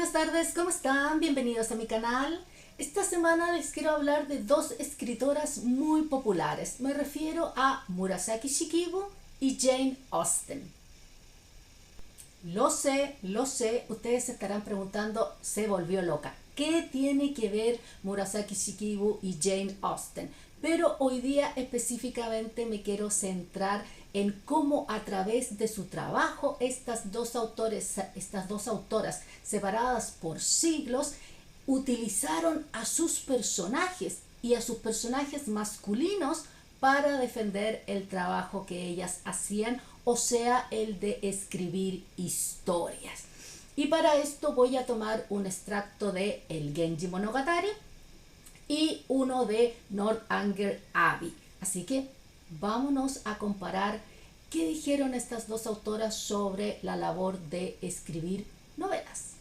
buenas tardes, ¿cómo están? Bienvenidos a mi canal. Esta semana les quiero hablar de dos escritoras muy populares. Me refiero a Murasaki Shikibu y Jane Austen. Lo sé, ustedes se estarán preguntando, se volvió loca. ¿Qué tiene que ver Murasaki Shikibu y Jane Austen? Pero hoy día específicamente me quiero centrar en cómo a través de su trabajo estas dos autoras separadas por siglos utilizaron a sus personajes y a sus personajes masculinos para defender el trabajo que ellas hacían, o sea, el de escribir historias. Y para esto voy a tomar un extracto de el Genji Monogatari y uno de Northanger Abbey. Así que vámonos a comparar qué dijeron estas dos autoras sobre la labor de escribir novelas.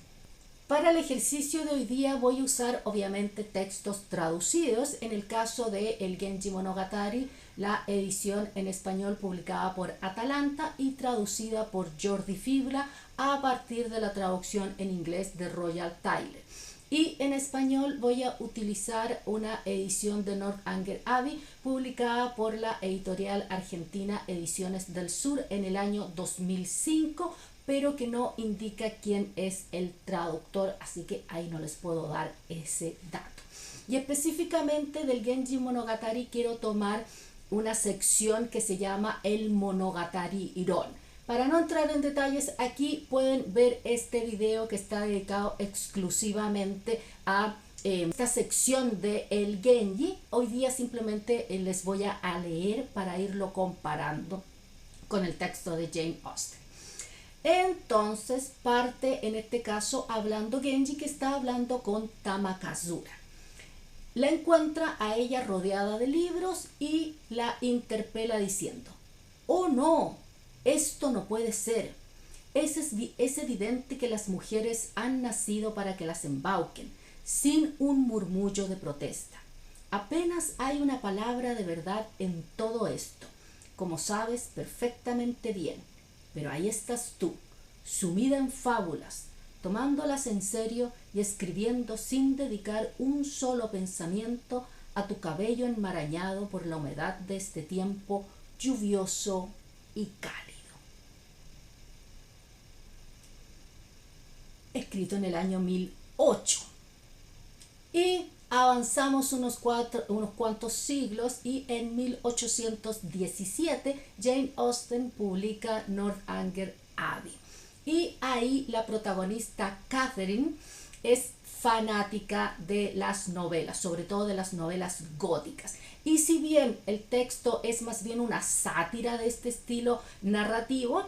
Para el ejercicio de hoy día voy a usar obviamente textos traducidos. En el caso de el Genji Monogatari, la edición en español publicada por Atalanta y traducida por Jordi Fibla a partir de la traducción en inglés de Royal Tyler. Y en español voy a utilizar una edición de Northanger Abbey publicada por la editorial argentina Ediciones del Sur en el año 2005, pero que no indica quién es el traductor, así que ahí no les puedo dar ese dato. Y específicamente del Genji Monogatari quiero tomar una sección que se llama el Monogatari Iron. Para no entrar en detalles, aquí pueden ver este video que está dedicado exclusivamente a esta sección de el Genji. Hoy día simplemente les voy a leer para irlo comparando con el texto de Jane Austen. Entonces parte en este caso hablando Genji, que está hablando con Tamakazura. La encuentra a ella rodeada de libros y la interpela diciendo: «Oh no, esto no puede ser. Es evidente que las mujeres han nacido para que las embauquen, sin un murmullo de protesta. Apenas hay una palabra de verdad en todo esto, como sabes perfectamente bien. Pero ahí estás tú, sumida en fábulas, tomándolas en serio y escribiendo sin dedicar un solo pensamiento a tu cabello enmarañado por la humedad de este tiempo lluvioso y cálido». Escrito en el año 1008. Y avanzamos unos cuantos siglos y en 1817 Jane Austen publica Northanger Abbey. Y ahí la protagonista Catherine es fanática de las novelas, sobre todo de las novelas góticas. Y si bien el texto es más bien una sátira de este estilo narrativo,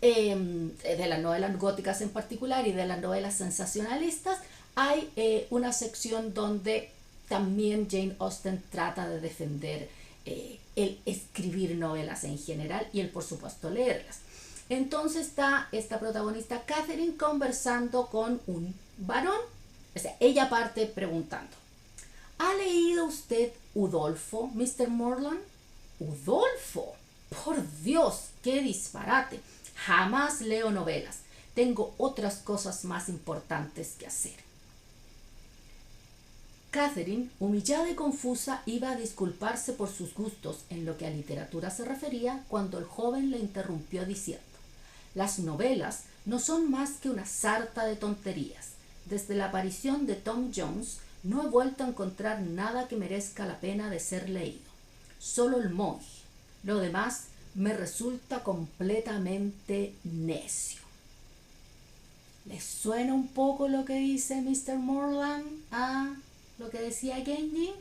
de las novelas góticas en particular y de las novelas sensacionalistas, hay una sección donde también Jane Austen trata de defender el escribir novelas en general y el, por supuesto, leerlas. Entonces está esta protagonista Catherine conversando con un varón. O sea, ella parte preguntando: ¿ha leído usted Udolfo, Mr. Morland? ¿Udolfo? Por Dios, qué disparate. Jamás leo novelas. Tengo otras cosas más importantes que hacer. Catherine, humillada y confusa, iba a disculparse por sus gustos en lo que a literatura se refería cuando el joven le interrumpió diciendo: «Las novelas no son más que una sarta de tonterías. Desde la aparición de Tom Jones no he vuelto a encontrar nada que merezca la pena de ser leído. Solo el monje. Lo demás me resulta completamente necio». ¿Les suena un poco lo que dice Mr. Morland a lo que decía Genji?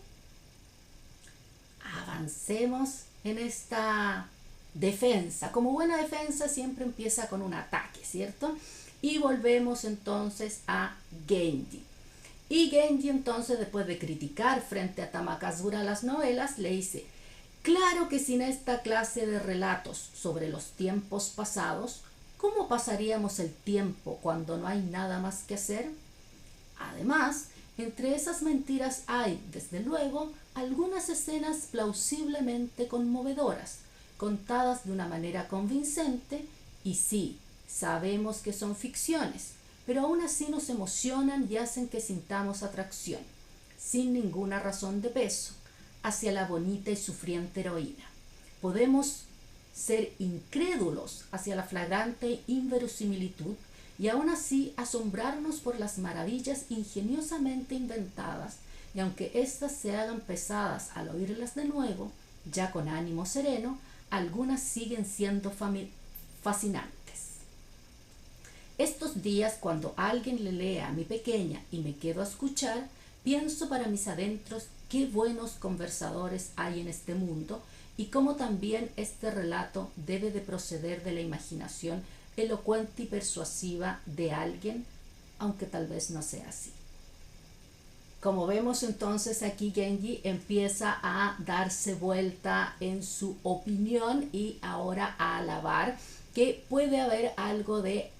Avancemos en esta defensa. Como buena defensa siempre empieza con un ataque, ¿cierto? Y volvemos entonces a Genji. Y Genji entonces, después de criticar frente a Tamakazura las novelas, le dice: «Claro que sin esta clase de relatos sobre los tiempos pasados, ¿cómo pasaríamos el tiempo cuando no hay nada más que hacer? Además, entre esas mentiras hay, desde luego, algunas escenas plausiblemente conmovedoras, contadas de una manera convincente, y sí, sabemos que son ficciones, pero aún así nos emocionan y hacen que sintamos atracción, sin ninguna razón de peso, hacia la bonita y sufriente heroína. Podemos ser incrédulos hacia la flagrante inverosimilitud y aún así asombrarnos por las maravillas ingeniosamente inventadas, y aunque éstas se hagan pesadas al oírlas de nuevo, ya con ánimo sereno, algunas siguen siendo fascinantes. Estos días, cuando alguien le lea a mi pequeña y me quedo a escuchar, pienso para mis adentros qué buenos conversadores hay en este mundo y cómo también este relato debe de proceder de la imaginación elocuente y persuasiva de alguien, aunque tal vez no sea así. Como vemos entonces aquí, Genji empieza a darse vuelta en su opinión y ahora a alabar que puede haber algo de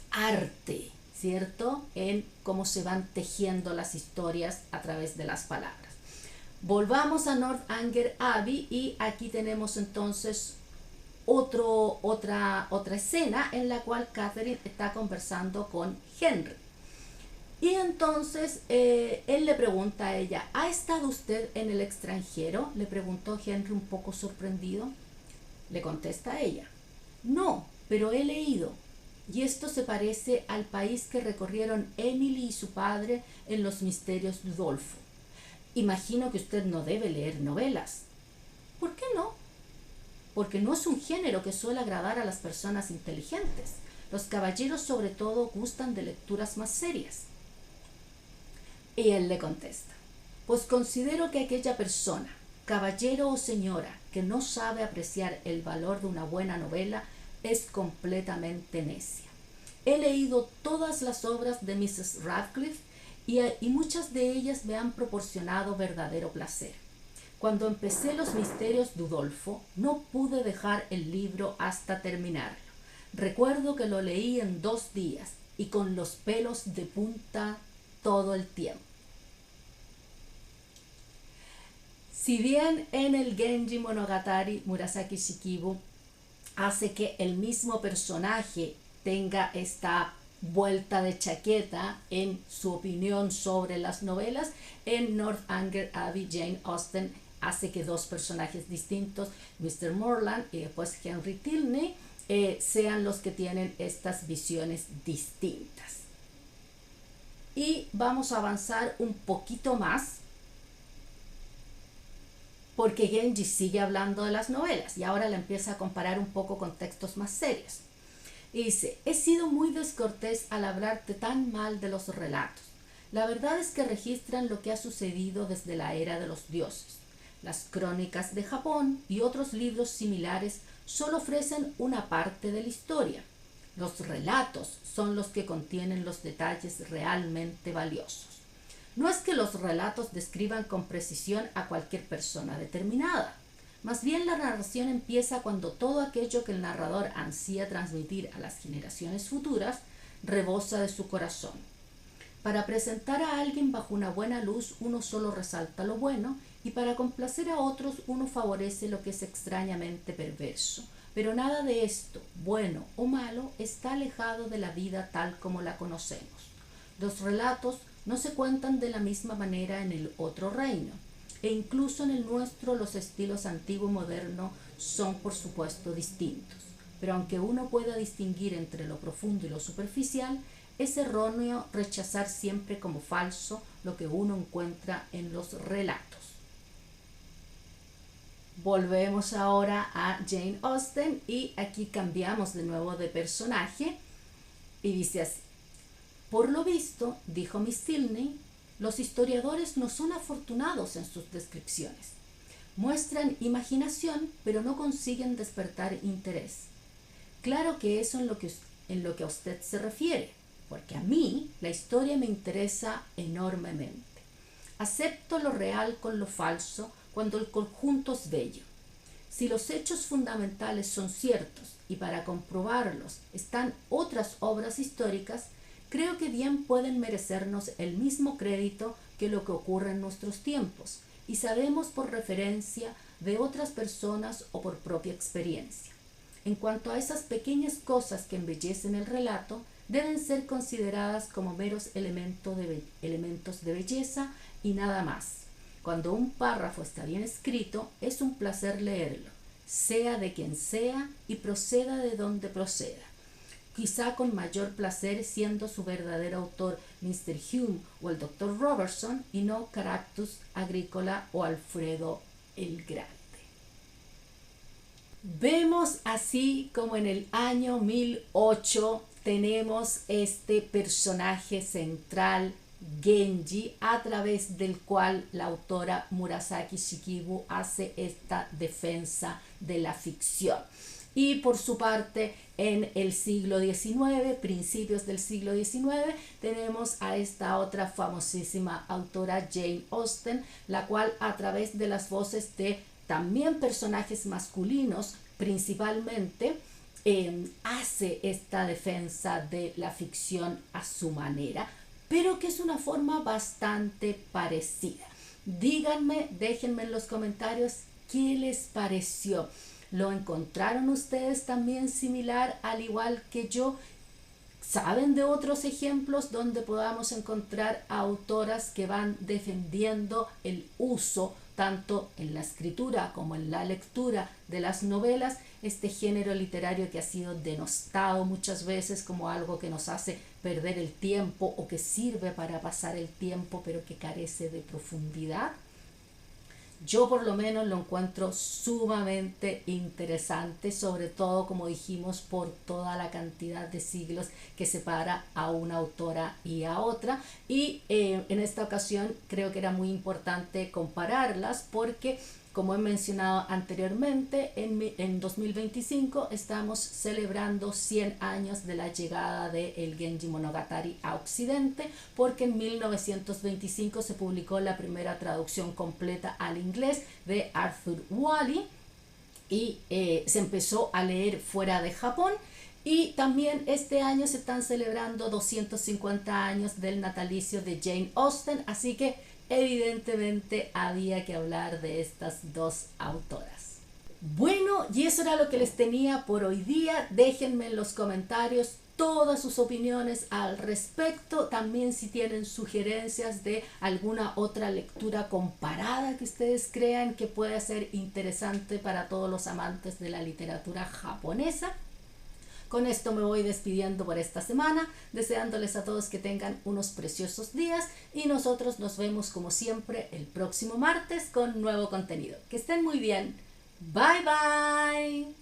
arte, ¿cierto?, en cómo se van tejiendo las historias a través de las palabras. Volvamos a Northanger Abbey y aquí tenemos entonces otra escena en la cual Catherine está conversando con Henry. Y entonces él le pregunta a ella, ¿ha estado usted en el extranjero?, le preguntó Henry un poco sorprendido. Le contesta a ella, no, pero he leído. Y esto se parece al país que recorrieron Emily y su padre en Los Misterios de Udolpho. Imagino que usted no debe leer novelas. ¿Por qué no? Porque no es un género que suele agradar a las personas inteligentes. Los caballeros sobre todo gustan de lecturas más serias. Y él le contesta, pues considero que aquella persona, caballero o señora, que no sabe apreciar el valor de una buena novela es completamente necia. He leído todas las obras de Mrs. Radcliffe y muchas de ellas me han proporcionado verdadero placer. Cuando empecé Los Misterios de Udolpho, no pude dejar el libro hasta terminarlo. Recuerdo que lo leí en 2 días y con los pelos de punta todo el tiempo. Si bien en el Genji Monogatari Murasaki Shikibu hace que el mismo personaje tenga esta vuelta de chaqueta en su opinión sobre las novelas, en Northanger Abbey Jane Austen hace que 2 personajes distintos, Mr. Morland y después Henry Tilney, sean los que tienen estas visiones distintas. Y vamos a avanzar un poquito más, porque Genji sigue hablando de las novelas y ahora la empieza a comparar un poco con textos más serios. Y dice, he sido muy descortés al hablarte tan mal de los relatos. La verdad es que registran lo que ha sucedido desde la era de los dioses. Las crónicas de Japón y otros libros similares solo ofrecen una parte de la historia. Los relatos son los que contienen los detalles realmente valiosos. No es que los relatos describan con precisión a cualquier persona determinada. Más bien la narración empieza cuando todo aquello que el narrador ansía transmitir a las generaciones futuras rebosa de su corazón. Para presentar a alguien bajo una buena luz uno solo resalta lo bueno y para complacer a otros uno favorece lo que es extrañamente perverso. Pero nada de esto, bueno o malo, está alejado de la vida tal como la conocemos. Los relatos no se cuentan de la misma manera en el otro reino, e incluso en el nuestro los estilos antiguo y moderno son por supuesto distintos. Pero aunque uno pueda distinguir entre lo profundo y lo superficial, es erróneo rechazar siempre como falso lo que uno encuentra en los relatos. Volvemos ahora a Jane Austen y aquí cambiamos de nuevo de personaje y dice así. Por lo visto, dijo Miss Tilney, los historiadores no son afortunados en sus descripciones. Muestran imaginación, pero no consiguen despertar interés. Claro que eso en lo que a usted se refiere, porque a mí la historia me interesa enormemente. Acepto lo real con lo falso cuando el conjunto es bello. Si los hechos fundamentales son ciertos y para comprobarlos están otras obras históricas, creo que bien pueden merecernos el mismo crédito que lo que ocurre en nuestros tiempos, y sabemos por referencia de otras personas o por propia experiencia. En cuanto a esas pequeñas cosas que embellecen el relato, deben ser consideradas como meros elementos de belleza y nada más. Cuando un párrafo está bien escrito, es un placer leerlo, sea de quien sea y proceda de donde proceda. Quizá con mayor placer siendo su verdadero autor Mr. Hume o el Dr. Robertson y no Caractus Agricola o Alfredo el Grande. Vemos así como en el año 1008 tenemos este personaje central, Genji, a través del cual la autora Murasaki Shikibu hace esta defensa de la ficción. Y por su parte, en el siglo XIX, principios del siglo XIX, tenemos a esta otra famosísima autora, Jane Austen, la cual a través de las voces de también personajes masculinos, principalmente, hace esta defensa de la ficción a su manera, pero que es una forma bastante parecida. Díganme, déjenme en los comentarios qué les pareció. ¿Lo encontraron ustedes también similar, al igual que yo? ¿Saben de otros ejemplos donde podamos encontrar autoras que van defendiendo el uso, tanto en la escritura como en la lectura de las novelas, este género literario que ha sido denostado muchas veces como algo que nos hace perder el tiempo o que sirve para pasar el tiempo pero que carece de profundidad? Yo por lo menos lo encuentro sumamente interesante, sobre todo, como dijimos, por toda la cantidad de siglos que separa a una autora y a otra. Y en esta ocasión creo que era muy importante compararlas porque, como he mencionado anteriormente, en 2025 estamos celebrando 100 años de la llegada de el Genji Monogatari a Occidente, porque en 1925 se publicó la primera traducción completa al inglés de Arthur Wallis y se empezó a leer fuera de Japón. Y también este año se están celebrando 250 años del natalicio de Jane Austen, así que evidentemente había que hablar de estas dos autoras. Bueno, y eso era lo que les tenía por hoy día. Déjenme en los comentarios todas sus opiniones al respecto. También si tienen sugerencias de alguna otra lectura comparada que ustedes crean que pueda ser interesante para todos los amantes de la literatura japonesa. Con esto me voy despidiendo por esta semana, deseándoles a todos que tengan unos preciosos días y nosotros nos vemos como siempre el próximo martes con nuevo contenido. Que estén muy bien. Bye bye.